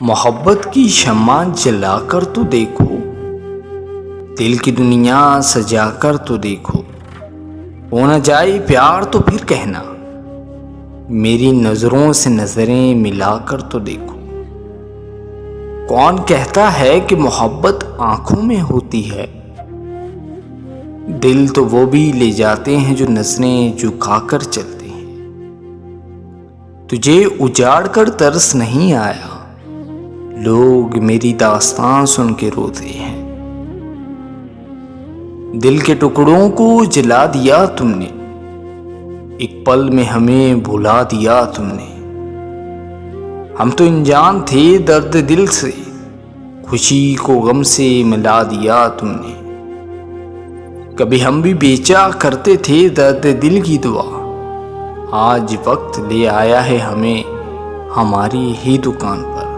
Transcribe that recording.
मोहब्बत की शम्मा जलाकर तो देखो, दिल की दुनिया सजाकर तो देखो। हो न जाए प्यार तो फिर कहना, मेरी नज़रों से नज़रें मिलाकर तो देखो। कौन कहता है कि मोहब्बत आंखों में होती है, दिल तो वो भी ले जाते हैं जो नज़रें झुकाकर चलते हैं। तुझे उजाड़ कर तरस नहीं आया, लोग मेरी दास्तान सुन के रोते हैं। दिल के टुकड़ों को जला दिया तुमने, एक पल में हमें भुला दिया तुमने। हम तो अनजान थे दर्द दिल से, खुशी को गम से मिला दिया तुमने। कभी हम भी बेचा करते थे दर्द दिल की दुआ, आज वक्त ले आया है हमें हमारी ही दुकान पर।